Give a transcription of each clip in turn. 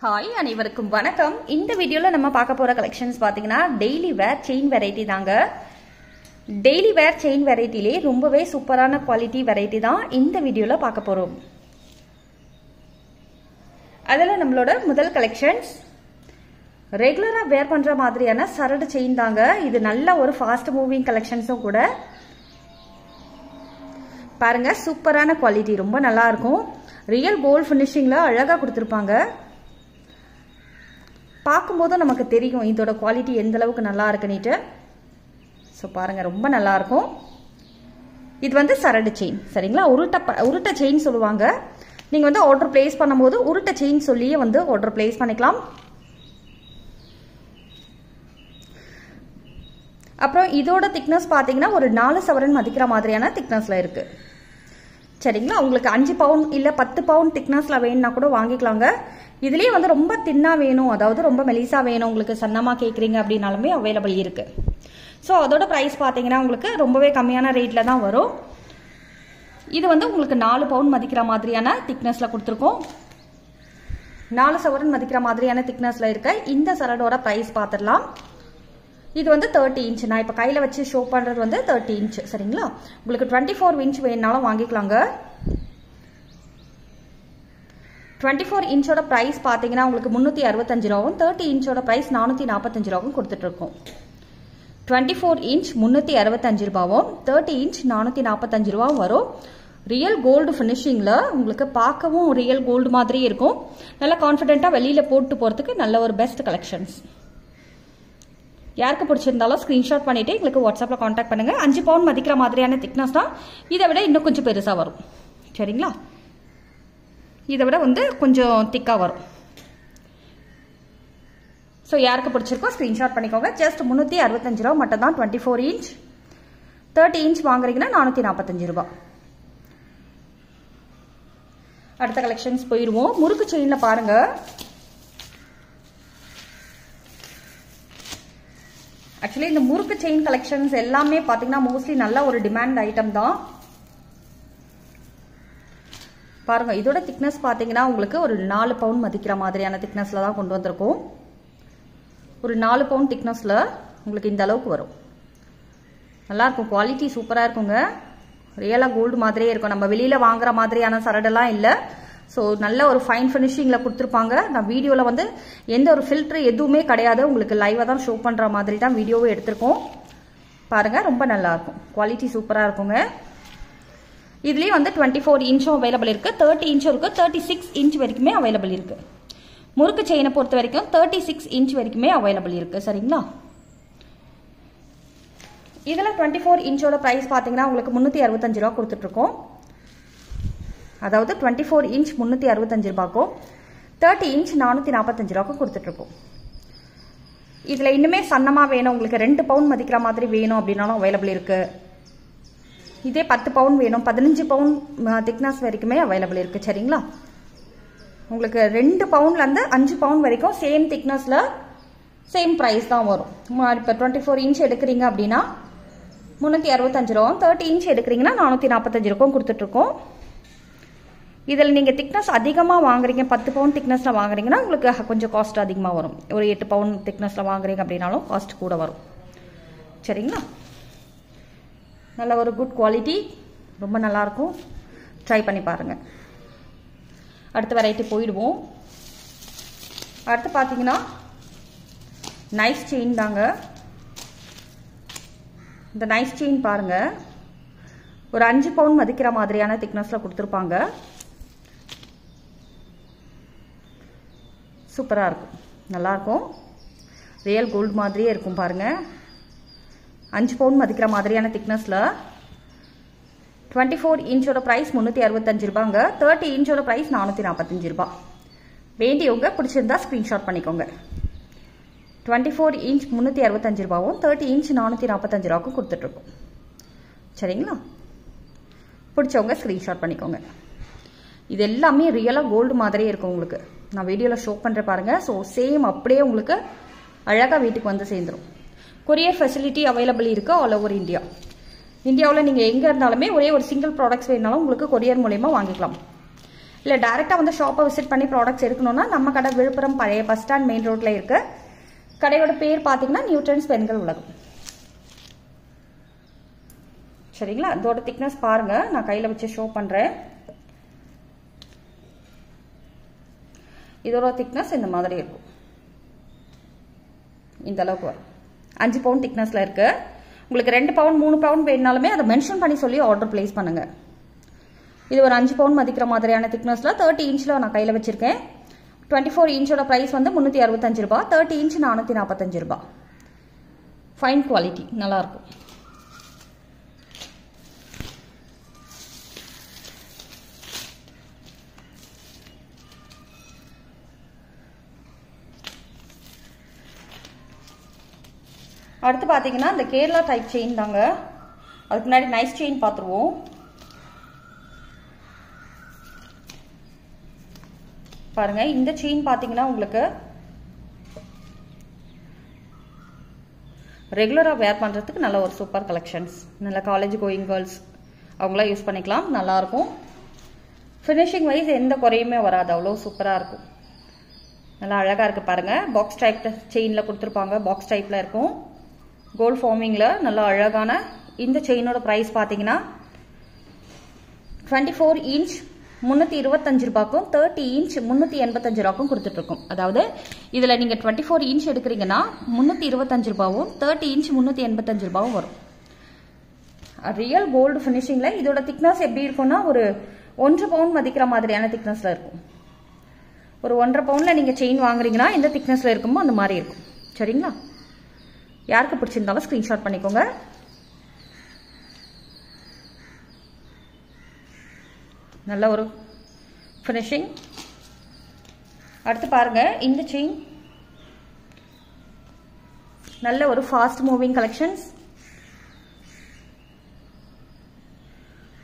Hi அனைவருக்கும் வணக்கம். இந்த வீடியோல நம்ம பார்க்க போற கலெக்ஷன்ஸ் பாத்தீங்கன்னா டெய்லி வேர் செயின் வெரைட்டி தாங்க. டெய்லி வேர் செயின் வெரைட்டிலே ரொம்பவே சூப்பரான குவாலிட்டி வெரைட்டி தான் இந்த வீடியோல பார்க்க போறோம். அதுல நம்மளோட முதல் கலெக்ஷன்ஸ் ரெகுலரா வேர் பண்ற மாதிரியான சரடு செயின் தாங்க. இது நல்ல ஒரு ஃபாஸ்ட் மூவிங் கலெக்ஷன்ஸும் கூட. பாருங்க, சூப்பரான குவாலிட்டி, ரொம்ப நல்லா இருக்கும். ரியல் கோல்ட் ஃபினிஷிங்ல அழகா கொடுத்துருப்பாங்க. பார்க்கும்போது நமக்கு தெரியும் இதோட குவாலிட்டி எந்த அளவுக்கு நல்லா இருக்குன்னுட்டு. ஸோ பாருங்க, ரொம்ப நல்லா இருக்கும். இது வந்து சரடு செயின், சரிங்களா? உருட்டை செயின் சொல்லுவாங்க. நீங்க வந்து ஆர்டர் பிளேஸ் பண்ணும்போது உருட்டை செயின் சொல்லியே வந்து ஆர்டர் பிளேஸ் பண்ணிக்கலாம். அப்புறம் இதோட திக்னஸ் பார்த்தீங்கன்னா ஒரு 4 சவரன் மதிக்கிற மாதிரியான திக்னஸ்ல இருக்கு, சரிங்களா? உங்களுக்கு 5 பவுன் இல்ல 10 பவுன் திக்னஸ்ல வேணும்னா கூட வாங்கிக்கலாங்க. இதுலயே வந்து ரொம்ப தின்னா வேணும், அதாவது ரொம்ப மெலிசா வேணும், உங்களுக்கு சன்னமா கேக்குறீங்க அப்படின்னாலுமே அவைலபிள் இருக்கு. ஸோ அதோட பிரைஸ் பார்த்தீங்கன்னா உங்களுக்கு ரொம்பவே கம்மியான ரேட்ல தான் வரும். இது வந்து உங்களுக்கு 4 பவுன் மதிக்கிற மாதிரியான திக்னஸ்ல கொடுத்துருக்கோம். 4 சவரன் மதிக்கிற மாதிரியான திக்னஸ்ல இருக்க இந்த சரடோட பிரைஸ் பார்த்துடலாம். இது வந்து 30 இன்ச். நான் இப்போ கையில் வச்சு ஷோ பண்ணுறது வந்து 30 இன்ச், சரிங்களா? உங்களுக்கு 24 இன்ச் வேணுனாலும் வாங்கிக்கலாங்க. 24 இன்ச்சோட ப்ரைஸ் பார்த்தீங்கன்னா உங்களுக்கு 365 ரூபாவும், 30 இன்ச்சோட ப்ரைஸ் 445 ரூபாவும் கொடுத்துட்ருக்கோம். 24 இன்ச் 365 ரூபாவும், 30 இன்ச் 445 ரூபாவும் வரும். ரியல் கோல்டு ஃபினிஷிங்கில் உங்களுக்கு பார்க்கவும் ரியல் கோல்டு மாதிரியே இருக்கும். நல்லா கான்ஃபிடென்ட்டாக வெளியில் போட்டு போகிறதுக்கு நல்ல ஒரு பெஸ்ட் கலெக்ஷன்ஸ். யாருக்கு பிடிச்சிருந்தாலும் ஸ்கிரீன்ஷாட் பண்ணிட்டு எங்களுக்கு வாட்ஸ்அப்பில் காண்டாக்ட் பண்ணுங்க. 5 பவுன் மதிக்கிற மாதிரியான திக்னஸ் தான். இதை விட இன்னும் கொஞ்சம் பெருசாக வரும், சரிங்களா? இதை விட வந்து கொஞ்சம் திக்காக வரும். ஸோ யாருக்கு பிடிச்சிருக்கோ ஸ்கிரீன்ஷாட் பண்ணிக்கோங்க. ஜஸ்ட் 365 ரூபா மட்டும் தான் 24 இன்ச். 30 இன்ச் வாங்குறீங்கன்னா 445 ரூபா. அடுத்த கலெக்ஷன்ஸ் போயிடுவோம். முறுக்கு செயின்ல பாருங்க. ஆக்சுவலி இந்த முறுக்கு செயின் கலெக்ஷன்ஸ் எல்லாமே பாத்தீங்கன்னா மோஸ்ட்லி நல்ல ஒரு டிமாண்ட் ஐட்டம் தான். பாருங்க, இதோட திக்னஸ் பாத்தீங்கன்னா உங்களுக்கு ஒரு 4 பவுன் மதிக்கிற மாதிரியான திக்னஸ்ல தான் கொண்டு வந்திருக்கோம். ஒரு 4 பவுன் திக்னஸ்ல உங்களுக்கு இந்த அளவுக்கு வரும். நல்லா இருக்கும், குவாலிட்டி சூப்பரா இருக்குங்க. ரியலா கோல்டு மாதிரியே இருக்கும். நம்ம வெளியில வாங்குற மாதிரியான சரடெல்லாம் இல்லை. ஸோ நல்ல ஒரு ஃபைன் ஃபினிஷிங்ல கொடுத்துருப்பாங்க. நான் வீடியோவில் வந்து எந்த ஒரு ஃபில்டர் எதுவுமே கிடையாது, உங்களுக்கு லைவாக தான் ஷோ பண்ணுற மாதிரி தான் வீடியோவே எடுத்திருக்கோம். பாருங்க, ரொம்ப நல்லா இருக்கும், குவாலிட்டி சூப்பராக இருக்குங்க. இதுலேயே வந்து 24 இன்ச்சும் அவைலபிள் இருக்கு, 30 இன்ச்சும் இருக்கு, 36 இன்ச் வரைக்குமே அவைலபிள் இருக்கு. முறுக்கு செயினை பொறுத்த வரைக்கும் 36 இன்ச் வரைக்குமே அவைலபிள் இருக்கு, சரிங்களா? இதில் 24 இன்ச்சோட ப்ரைஸ் பார்த்தீங்கன்னா உங்களுக்கு 365 ரூபா கொடுத்துட்ருக்கோம். அதாவது 24 இன்ச் 365 ரூபாய்க்கும், 30 இன்ச் 445 ரூபாய்க்கும் கொடுத்துட்ருக்கோம். இதில் இன்னுமே சன்னமாக வேணும், உங்களுக்கு 2 பவுன் மதிக்கிற மாதிரி வேணும் அப்படின்னாலும் அவைலபிள் இருக்கு. இதே 10 பவுன் வேணும், 15 பவுன் திக்னஸ் வரைக்குமே அவைலபிள் இருக்கு, சரிங்களா? உங்களுக்கு 2 பவுன்லேருந்து 5 பவுன் வரைக்கும் சேம் திக்னஸ்ல சேம் ப்ரைஸ் தான் வரும். இப்போ 24 இன்ச் எடுக்கிறீங்க அப்படின்னா 365 ரூபா, 30 இன்ச் எடுக்கிறீங்கன்னா 445 ரூபாயும் கொடுத்துட்ருக்கோம். இதில் நீங்கள் திக்னஸ் அதிகமாக வாங்குறீங்க, 10 பவுன் திக்னஸில் வாங்குறீங்கன்னா உங்களுக்கு கொஞ்சம் காஸ்ட் அதிகமாக வரும். ஒரு 8 பவுன் திக்னஸில் வாங்குறீங்க அப்படின்னாலும் காஸ்ட் கூட வரும், சரிங்களா? நல்ல ஒரு குட் குவாலிட்டி, ரொம்ப நல்லாயிருக்கும். ட்ரை பண்ணி பாருங்கள். அடுத்த வெரைட்டி போயிடுவோம். அடுத்து பார்த்தீங்கன்னா நைஸ் செயின் தாங்க. இந்த நைஸ் செயின் பாருங்கள், ஒரு 5 பவுன் மதிக்கிற மாதிரியான திக்னஸில் கொடுத்துருப்பாங்க. சூப்பராக இருக்கும், நல்லாயிருக்கும். ரியல் கோல்டு மாதிரியே இருக்கும் பாருங்க. 5 பவுன் மதிக்கிற மாதிரியான திக்னஸில் 24 இன்ச்சோட ப்ரைஸ் 365 ரூபாங்க, 30 இன்ச்சோட ப்ரைஸ் 445 ரூபா. வேண்டியவங்க பிடிச்சிருந்தா ஸ்க்ரீன்ஷாட் பண்ணிக்கோங்க. 24 இன்ச் 365 ரூபாவும், 30 இன்ச் 445 ரூபாய்க்கும் கொடுத்துட்ருக்கோம், சரிங்களா? பிடிச்சவங்க ஸ்க்ரீன்ஷாட் பண்ணிக்கோங்க. இது எல்லாமே ரியலாக கோல்டு மாதிரியே இருக்கும் உங்களுக்கு. நான் வீடியோவில் ஷோ பண்ணுற பாருங்க. ஸோ சேம் அப்படியே உங்களுக்கு அழகாக வீட்டுக்கு வந்து சேர்ந்துடும். கொரியர் ஃபெசிலிட்டி அவைலபிள் இருக்கு ஆல் ஓவர் இந்தியா. இந்தியாவில் நீங்கள் எங்கே இருந்தாலுமே ஒரே ஒரு சிங்கிள் ப்ராடக்ட்ஸ் வேணுனாலும் உங்களுக்கு கொரியர் மூலயமா வாங்கிக்கலாம். இல்லை டைரெக்டாக வந்து ஷாப்பை விசிட் பண்ணி ப்ராடக்ட்ஸ் எடுக்கணும்னா நம்ம கடை விழுப்புரம் பழைய பஸ் ஸ்டாண்ட் மெயின் ரோட்டில் இருக்கு. கடையோட பேர் பார்த்தீங்கன்னா நியூட்ரன்ஸ் பெண்கள் உலகம். சரிங்களா? இதோட திக்னஸ் பாருங்க, நான் கையில் வச்சு ஷோ பண்ணுறேன். இதோட திக்னஸ் இந்த மாதிரி இருக்கும். இந்த அளவுக்கு வரும். 5 பவுண்ட் திக்னஸ்ல இருக்கு. உங்களுக்கு 2 பவுண்ட் 3 பவுண்ட் வேணுனாலுமே அதை மென்ஷன் பண்ணி சொல்லி ஆர்டர் பிளேஸ் பண்ணுங்க. இது ஒரு 5 பவுண்ட் மதிக்கிற மாதிரியான திக்னஸ்ல 30 இன்ச்ல நான் கையில் வச்சிருக்கேன். 24 இன்ச்சோட பிரைஸ் வந்து 365 ரூபாய். 30 இன்ச் 445 ரூபாய். ஃபைன் குவாலிட்டி, நல்லா இருக்கும். அடுத்து பார்த்தீங்கன்னா இந்த கேரளா டைப் செயின் தாங்க. அதுக்கு முன்னாடி நைஸ் செயின் பார்த்துருவோம். பாருங்க, இந்த செயின் பார்த்தீங்கன்னா உங்களுக்கு ரெகுலராக வேர் பண்ணுறதுக்கு நல்ல ஒரு சூப்பர் கலெக்ஷன்ஸ். நல்ல காலேஜ் கோயிங் கேர்ள்ஸ் அவங்களாம் யூஸ் பண்ணிக்கலாம். நல்லாயிருக்கும். ஃபினிஷிங் வைஸ் எந்த குறையுமே வராது, அவ்வளோ சூப்பராக இருக்கும். நல்லா அழகாக இருக்குது பாருங்கள். பாக்ஸ் டைப் செயினில் கொடுத்துருப்பாங்க. பாக்ஸ் டைப்பில் இருக்கும். கோல்ட் ஃபார்மிங்கில் நல்லா அழகான இந்த செயினோட ப்ரைஸ் பார்த்தீங்கன்னா 24 இன்ச் 325 ரூபாய்க்கும் 30 இன்ச் 385 ரூபாய்க்கும் கொடுத்துட்ருக்கோம். அதாவது இதில் நீங்கள் 24 இன்ச் எடுக்கிறீங்கன்னா 325 ரூபாவும் 30 இன்ச் 385 ரூபாவும் வரும். ரியல் கோல்டு ஃபினிஷிங்கில் இதோட திக்னஸ் எப்படி இருக்கும்னா ஒரு 1 பவுண்ட் மதிக்கிற மாதிரியான திக்னஸில் இருக்கும். ஒரு 1.5 பவுண்டில் நீங்கள் செயின் வாங்குறீங்கன்னா எந்த திக்னஸில் இருக்குமோ அந்த மாதிரி இருக்கும். சரிங்களா? யாருக்கு பிடிச்சிருந்தாலும் ஸ்கிரீன்ஷாட் பண்ணிக்கோங்க. நல்ல ஒரு ஃபினிஷிங். அடுத்து பாருங்க, இந்த செயின் நல்ல ஒரு fast moving collections.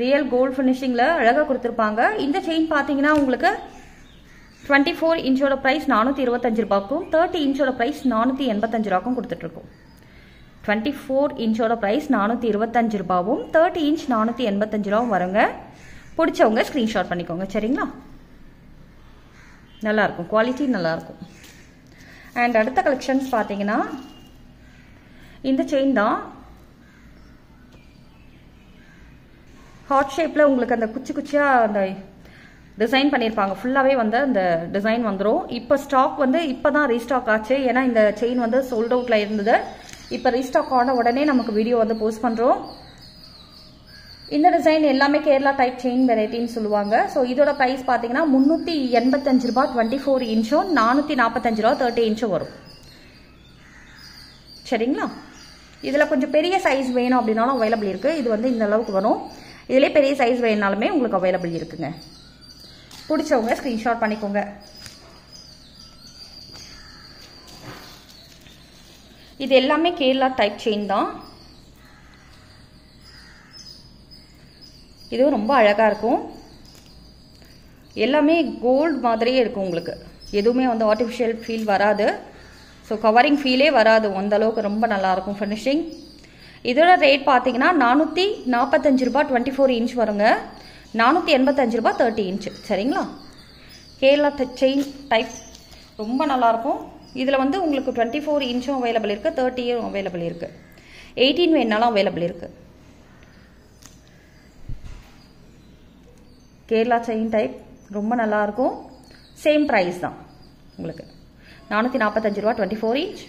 Real gold ஃபினிஷிங்ல அழகா கொடுத்துருப்பாங்க. இந்த செயின் பார்த்தீங்கன்னா உங்களுக்கு 24 இன்ச்சோட பிரைஸ் 425 ரூபாய்க்கும் 30 இன்ச்சோட பிரைஸ் 485 ரூபாய்க்கும் கொடுத்துட்டு இருக்கோம். 24 இன்ச்சோட பிரைஸ் 425 ரூபாவும் 30 இன்ச் 485 ரூபாவும் வருங்க. பிடிச்சவங்க ஸ்கிரீன்ஷாட் பண்ணிக்கோங்க. சரிங்களா? நல்லா இருக்கும், குவாலிட்டி நல்லா இருக்கும். அண்ட் அடுத்த கலெக்ஷன்ஸ் பார்த்தீங்கன்னா இந்த செயின் தான். ஹார்ட் ஷேப்ல உங்களுக்கு அந்த குச்சி குச்சியா அந்த டிசைன் பண்ணியிருப்பாங்க. ஃபுல்லாகவே வந்து அந்த டிசைன் வந்துடும். இப்போ ஸ்டாக் வந்து இப்போ தான் ரீஸ்டாக் ஆச்சு. ஏன்னா இந்த செயின் வந்து சோல்ட் அவுட்ல இருந்தது. இப்போ ரீஸ்டாக் ஆன உடனே நமக்கு வீடியோ வந்து போஸ்ட் பண்ணுறோம். இந்த டிசைன் எல்லாமே கேரளா டைப் செயின் வெரைட்டின்னு சொல்லுவாங்க. ஸோ இதோட ப்ரைஸ் பார்த்தீங்கன்னா 385 ரூபாய் 24 இன்ச்சும் 445 ரூபா 30 இன்ச்சும் வரும். சரிங்களா? இதில் கொஞ்சம் பெரிய சைஸ் வேணும் அப்படின்னாலும் அவைலபிள் இருக்குது. இது வந்து இந்த அளவுக்கு வரும். இதிலே பெரிய சைஸ் வேணுனாலுமே உங்களுக்கு அவைலபிள் இருக்குங்க. பிடிச்சவங்க ஸ்கிரீன்ஷாட் பண்ணிக்கோங்க. இது எல்லாமே கேரளா டைப் செயின் தான். இதுவும் ரொம்ப அழகா இருக்கும். எல்லாமே கோல்டு மாதிரியே இருக்கும். உங்களுக்கு எதுவுமே வந்து ஆர்டிஃபிஷியல் ஃபீல் வராது. ஸோ கவரிங் ஃபீலே வராது. அந்த அளவுக்கு ரொம்ப நல்லா இருக்கும் ஃபினிஷிங். இதோட ரேட் பார்த்தீங்கன்னா 445 ரூபாய் 24 இன்ச் வருங்க. 485 ரூபாய் 30 இன்ச். சரிங்களா? கேரளா செயின் டைப் ரொம்ப நல்லாயிருக்கும். இதில் வந்து உங்களுக்கு 24 இன்ச்சும் அவைலபிள் இருக்குது, 30யும் அவைலபிள் இருக்குது, 18 வேணாலும் அவைலபிள் இருக்குது. கேரளா செயின் டைப் ரொம்ப நல்லாயிருக்கும். சேம் ப்ரைஸ் தான் உங்களுக்கு. 445 ரூபா 24 இன்ச்,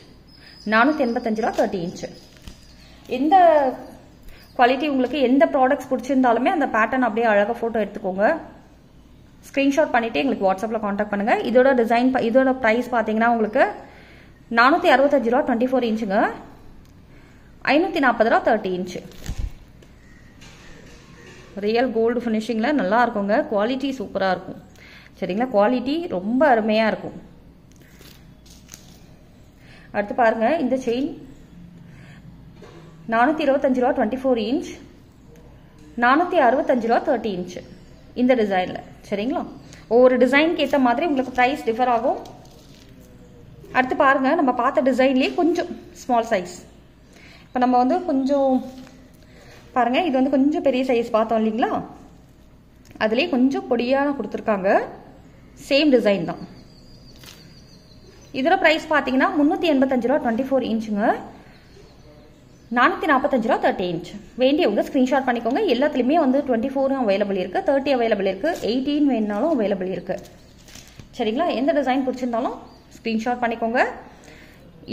485 ரூபா 30 இன்ச்சு. எந்த குவாலிட்டி உங்களுக்கு எந்த ப்ராடக்ட்ஸ் பிடிச்சிருந்தாலுமே அந்த பேட்டர்ன் அப்படியே அழகாக ஃபோட்டோ எடுத்துக்கோங்க. ஸ்க்ரீன்ஷாட் பண்ணிவிட்டு எங்களுக்கு வாட்ஸ்அப்பில் காண்டாக்ட் பண்ணுங்கள். இதோட டிசைன் இதோட ப்ரைஸ் பார்த்தீங்கன்னா உங்களுக்கு 465 ரூபா 24 இன்ச்சுங்க, 540 ரூபா 30 இன்ச்சு. ரியல் கோல்டு ஃபினிஷிங்கில் நல்லா இருக்குங்க. குவாலிட்டி சூப்பராக இருக்கும். சரிங்களா? குவாலிட்டி ரொம்ப அருமையாக இருக்கும். அடுத்து பாருங்க, இந்த செயின் 425 ரூபா 24 இன்ச், 465 ரூபா 30 இன்ச்சு இந்த டிசைனில். சரிங்களா? ஒவ்வொரு டிசைனுக்கு ஏற்ற மாதிரி உங்களுக்கு ப்ரைஸ் டிஃபர் ஆகும். அடுத்து பாருங்க, நம்ம பார்த்த டிசைன்லேயே கொஞ்சம் ஸ்மால் சைஸ். இப்போ நம்ம வந்து கொஞ்சம் பாருங்க, இது வந்து கொஞ்சம் பெரிய சைஸ் பார்த்தோம் இல்லைங்களா? அதுலேயே கொஞ்சம் பொடியாக கொடுத்துருக்காங்க. சேம் டிசைன் தான். இதோட ப்ரைஸ் பார்த்தீங்கன்னா 385 ரூபா 24 இன்ச்சுங்க. 445 ரூபா 30 இன்ச். வேண்டியவங்க ஸ்க்ரீன்ஷாட் பண்ணிக்கோங்க. எல்லாத்துலேயுமே வந்து 24 அவைலபிள் இருக்குது, 30 அவைலபிள் இருக்குது, 18 வேணுனாலும் அவைலபிள் இருக்குது. சரிங்களா? எந்த டிசைன் பிடிச்சிருந்தாலும் ஸ்க்ரீன்ஷாட் பண்ணிக்கோங்க.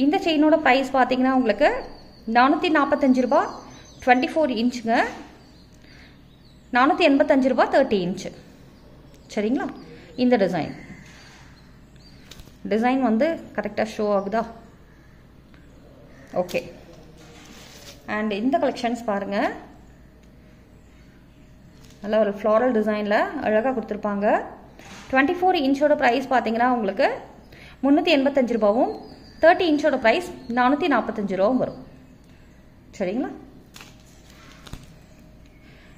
இந்த செயினோட ப்ரைஸ் பார்த்தீங்கன்னா உங்களுக்கு 445 ரூபா 24 இன்ச்சுங்க. 485 ரூபா 30 இன்ச்சு. சரிங்களா? இந்த டிசைன் வந்து கரெக்டாக ஷோ ஆகுதா? ஓகே. அண்ட் இந்த கலெக்ஷன்ஸ் பாருங்கள், நல்லா ஒரு ஃப்ளாரல் டிசைனில் அழகாக கொடுத்துருப்பாங்க. 24 இன்ச்சோட ப்ரைஸ் பார்த்தீங்கன்னா உங்களுக்கு 385 ரூபாவும், 30 இன்ச்சோட ப்ரைஸ் 445 ரூபாவும் வரும். சரிங்களா?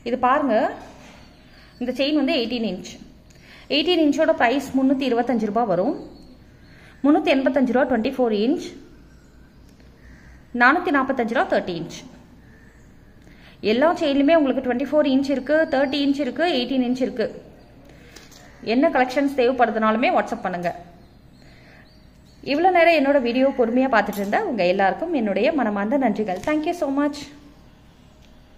இது பாருங்கள், இந்த செயின் வந்து 18 இன்ச். 18 இன்ச்சோட ப்ரைஸ் 325 ரூபா வரும். 385 ரூபா 24 இன்ச், 445 ரூபா 30 இன்ச். எல்லா செயின்லையுமே உங்களுக்கு 24 இன்ச் இருக்குது, 30 இன்ச் இருக்குது, 18 இன்ச் இருக்குது. என்ன கலெக்ஷன்ஸ் தேவைப்படுதுனாலுமே வாட்ஸ்அப் பண்ணுங்கள். இவ்வளோ நேரம் என்னோட வீடியோ பொறுமையாக பார்த்துட்டு இருந்தேன் உங்கள் எல்லாருக்கும் என்னுடைய மனமார்ந்த நன்றிகள். Thank you so much.